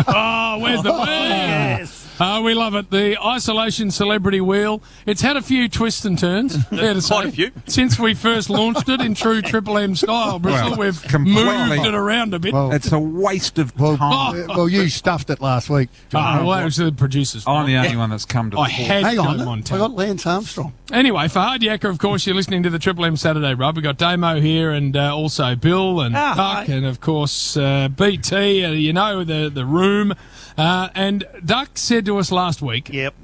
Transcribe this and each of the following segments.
Oh, where's the wheel? Yes. Oh, we love it. The isolation celebrity wheel. It's had a few twists and turns. Fair to say. Quite a few. Since we first launched it in true Triple M style, Bristol, Well, we've completely. moved it around a bit. Well, It's a waste of time. well, you stuffed it last week. John. Well, it was the producer's fault. I'm the only one that's come to the I fore. had Hang to on, go on I town. got Lance Armstrong. Anyway, for Hard Yakka, of course, you're listening to the Triple M Saturday Rub. We've got Damo here and also Bill and Duck hi. and, of course, BT, the room. And Duck said to us last week, Yep.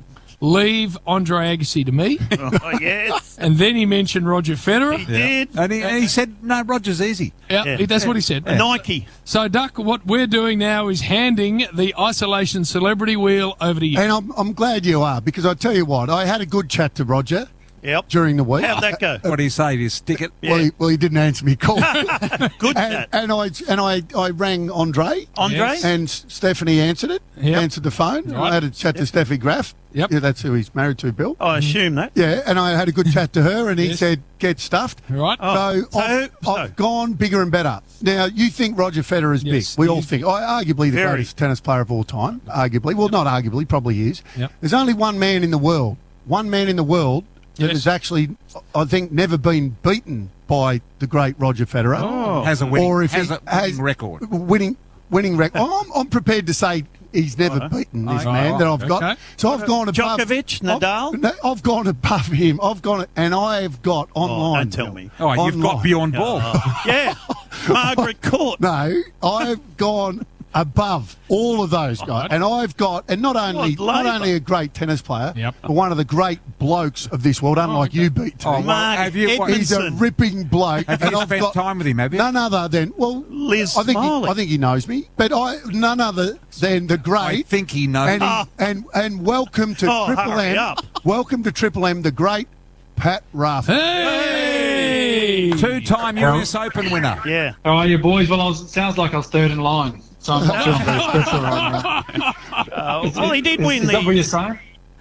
leave Andre Agassi to me. Oh, yes. And then he mentioned Roger Federer. He did. And he said, no, Roger's easy. Yeah, Yeah. that's what he said. Nike. So, Duck, what we're doing now is handing the isolation celebrity wheel over to you. And I'm glad you are, because I tell you what, I had a good chat to Roger Yep. during the week. How'd that go? What do you say? Do you stick it? Yeah. Well, he didn't answer me call. Good chat. and I rang Andre. Andre? Yes. And Stephanie answered it. Yep. Answered the phone. Right. I had a chat to Steffi Graff. Yep. Yeah, that's who he's married to, Bill. I assume that. Yeah, and I had a good chat to her, and he Yes. said, "Get stuffed." Right? Oh. So, I've gone bigger and better. Now, you think Roger Federer is Yes. big. We all think. Arguably the Very. greatest tennis player of all time. Arguably. Well, not arguably, probably is. Yep. There's only one man in the world that Yes. has actually, I think, never been beaten by the great Roger Federer. Oh. Has a winning, Or if has he a has winning record. Winning record. I'm prepared to say he's never beaten this man that I've got. Okay. So I've gone above Djokovic, Nadal? I've gone above him. and I've got online. Don't tell me. Oh, you've got Online. beyond ball. Yeah. Margaret Court. No, I've gone above all of those guys, Right. and I've got, and not only labour. a great tennis player, Yep. but one of the great blokes of this world. Unlike you, BT. Oh, well, Mark have you, what, He's a Edmondson. ripping bloke. have you and I've spent got time with him, have you? none other than Liz I think Smiley. he knows me, but none other than the I great. think he knows. And welcome to Oh, Triple hurry M. up. Welcome to Triple M, the great Pat Rafter. Hey! Two-time US Open winner. Yeah. How are you, boys? Well, it sounds like I was third in line, so I'm not feeling very special right now. Well, he did win Is that what the you're saying?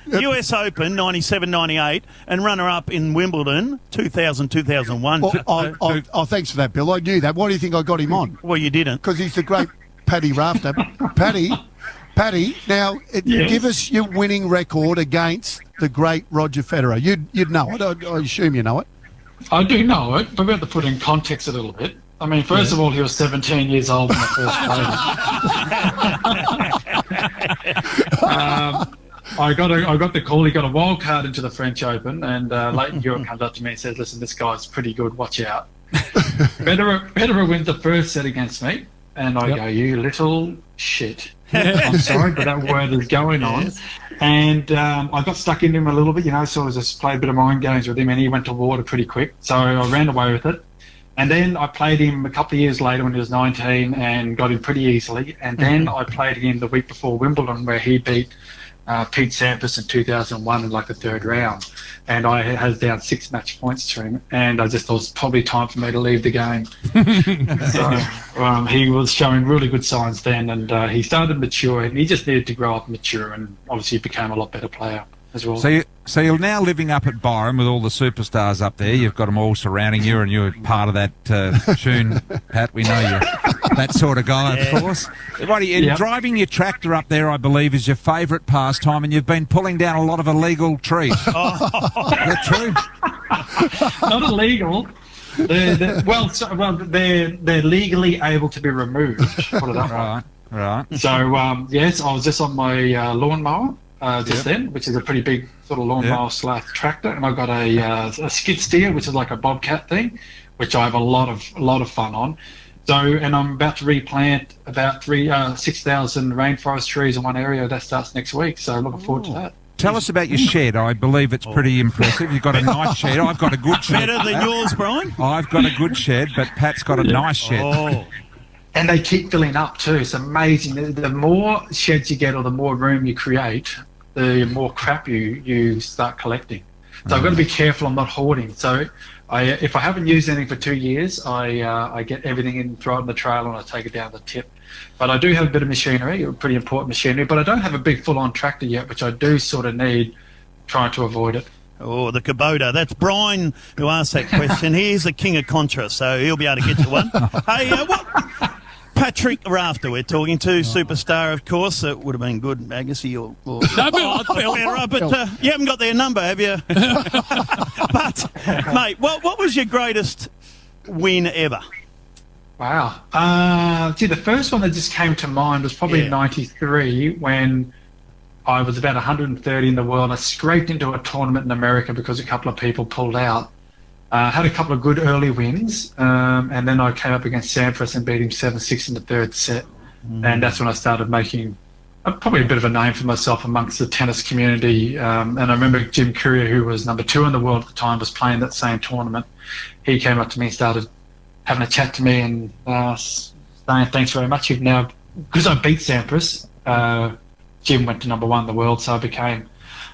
US Open 97-98 and runner-up in Wimbledon 2000-2001. Oh, thanks for that, Bill. I knew that. Why do you think I got him on? Well, you didn't. Because he's the great Paddy Rafter. Paddy, now, give us your winning record against the great Roger Federer. You'd know it. I assume you know it. I do know it, but we have to put it in context a little bit. I mean, first of all, he was 17 years old when I first played him. I got the call. He got a wild card into the French Open, and Leighton Hewitt comes up to me and says, "Listen, this guy's pretty good. Watch out." Federer wins the first set against me, and I go, "You little shit." I'm sorry, but that word is going on. And I got stuck into him a little bit, so I just played a bit of mind games with him, and he went to water pretty quick. So I ran away with it. And then I played him a couple of years later when he was 19 and got him pretty easily. And then I played him the week before Wimbledon, where he beat Pete Sampras in 2001 in like the third round. And I had down 6 match points to him. And I just thought it was probably time for me to leave the game. So he was showing really good signs then. And he started to mature. And he just needed to grow up and mature. And obviously he became a lot better player as well. So you're now living up at Byron with all the superstars up there. You've got them all surrounding you, and you're part of that tune, Pat. We know you're that sort of guy, of course. Righty, and driving your tractor up there, I believe, is your favourite pastime, and you've been pulling down a lot of illegal trees. Is that true? Not illegal. They're legally able to be removed. Put it that way. Right. So yes, I was just on my lawnmower then, which is a pretty big sort of lawnmower / tractor, and I got a skid steer, which is like a bobcat thing, which I have a lot of fun on. So, and I'm about to replant about 6,000 rainforest trees in one area. That starts next week, so looking forward to that. Tell us about your shed. I believe it's pretty impressive. You've got a nice shed. I've got a good shed. Better than yours, Brian? I've got a good shed, but Pat's got a nice shed. Oh. And they keep filling up too. It's amazing. The more sheds you get or the more room you create, the more crap you start collecting. So I've got to be careful I'm not hoarding. So if I haven't used anything for 2 years, I get everything in, throw it in the trailer, and I take it down the tip. But I do have a bit of machinery, pretty important machinery, but I don't have a big full-on tractor yet, which I do sort of need, trying to avoid it. Oh, the Kubota. That's Brian who asked that question. He's the king of Contra, so he'll be able to get you one. Hey, Patrick Rafter, we're talking to, superstar, of course. It would have been good, Agassi or No, Bill. but you haven't got their number, have you? But, mate, what was your greatest win ever? Wow. The first one that just came to mind was probably 93 when I was about 130 in the world. I scraped into a tournament in America because a couple of people pulled out. Had a couple of good early wins, and then I came up against Sampras and beat him 7-6 in the third set. And that's when I started making probably a bit of a name for myself amongst the tennis community. And I remember Jim Courier, who was number 2 in the world at the time, was playing that same tournament. He came up to me and started having a chat to me and saying, thanks very much. You've now, because I beat Sampras, Jim went to number 1 in the world, so I became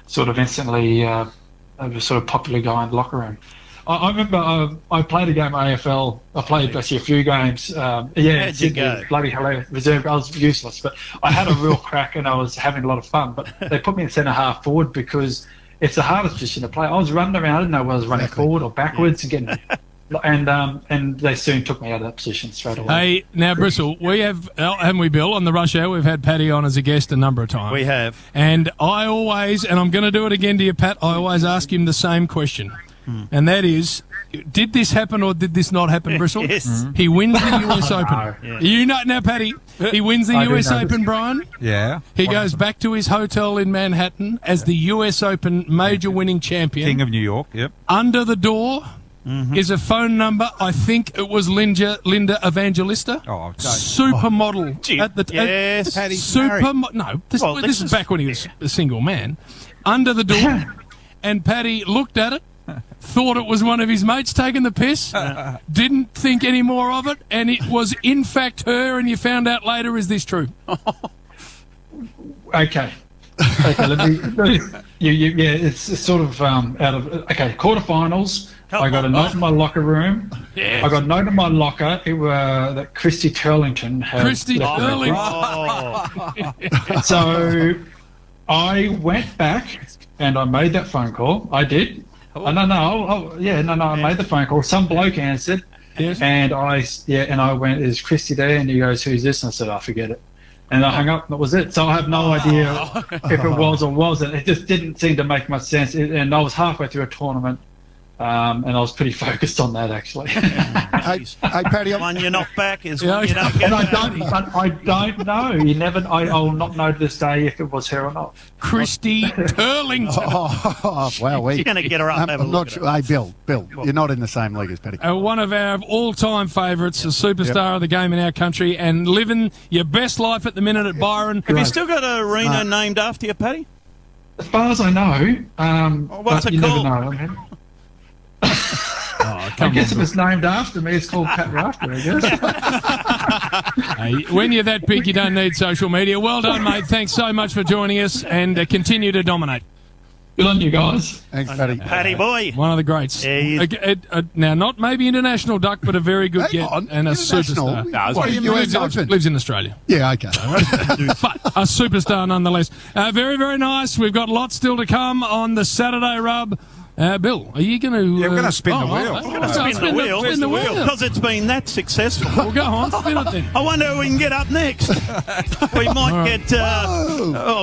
sort of instantly a sort of popular guy in the locker room. I remember I played a game of AFL. I played actually a few games. How'd you go? Bloody hilarious. Reserve. I was useless, but I had a real crack and I was having a lot of fun. But they put me in centre half forward because it's the hardest position to play. I was running around. I didn't know whether I was running forward or backwards and getting. And they soon took me out of that position straight away. Hey, now, Bristol, we have, haven't we, Bill, on the Rush Hour, we've had Paddy on as a guest a number of times. We have. And I always, and I'm going to do it again to you, Pat, I always ask him the same question. And that is, did this happen or did this not happen, Bristol? Yes. He wins the US Open. Yeah. You know, now, Paddy, he wins the US Open, Brian. Yeah. He goes back to his hotel in Manhattan as the US Open major winning champion. King of New York, yep. Under the door is a phone number. I think it was Linda Evangelista. Oh, Supermodel at the Yes. Paddy's married. No, this Well, is this back when he was a single man. Under the door, and Paddy looked at it, thought it was one of his mates taking the piss, didn't think any more of it, and it was in fact her. And you found out later, is this true? Okay, let me yeah, it's sort of out of quarterfinals. I got a note in my locker room. Yes. I got a note in my locker. It was that Christy Turlington had. Christy left me. Turlington. So I went back and I made that phone call. I did. I made the phone call. Some bloke answered, Yes. and I went, "Is Christy there?" And he goes, "Who's this?" And I said, "I forget it." And I hung up, and that was it. So I have no idea if it was or wasn't. It just didn't seem to make much sense. And I was halfway through a tournament, and I was pretty focused on that, actually. Hey, Paddy, One you knock back is Yeah, one you don't get And back. I don't know. You never. I will not know to this day if it was her or not. Christy Turlington. Oh, wow. You're going to get her up and have a I'm look not at sure. Hey, Bill, you're not in the same league as Paddy. One of our all-time favourites, a superstar of the game in our country, and living your best life at the minute at Byron. Have you still got an arena named after you, Paddy? As far as I know, what's but it you called? never know. I mean, I guess if it's named after me, it's called Pat Rafter, I guess. Hey, when you're that big, you don't need social media. Well done, mate. Thanks so much for joining us, and continue to dominate. Good on you guys. Thanks, Paddy. Paddy boy. One of the greats. Yeah, Now, not maybe international duck, but a very good Hang get on, and a international? superstar. No, what do you mean? US Open? Lives in Australia. Yeah, okay. But a superstar nonetheless. Very, very nice. We've got lots still to come on the Saturday Rub. Bill, are you going to... Yeah, we're gonna spin the wheel. Okay. We're going to spin the wheel because it's been that successful. Well, go on, spin it then. I wonder who we can get up next. We might get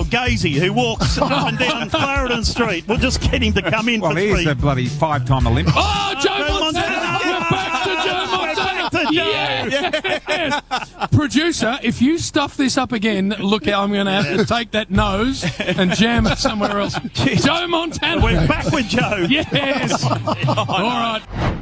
Gazy, who walks up and down Clarendon Street. We'll just get him to come in Well, for he's three. a bloody 5-time Olympic. Oh, Joe Joe Montana! Montana! We're back to Joe Montana! to Joe. Yes. Producer, if you stuff this up again, look, I'm going to have to take that nose and jam it somewhere else. Joe Montana! We're back with Joe. Yes! All right.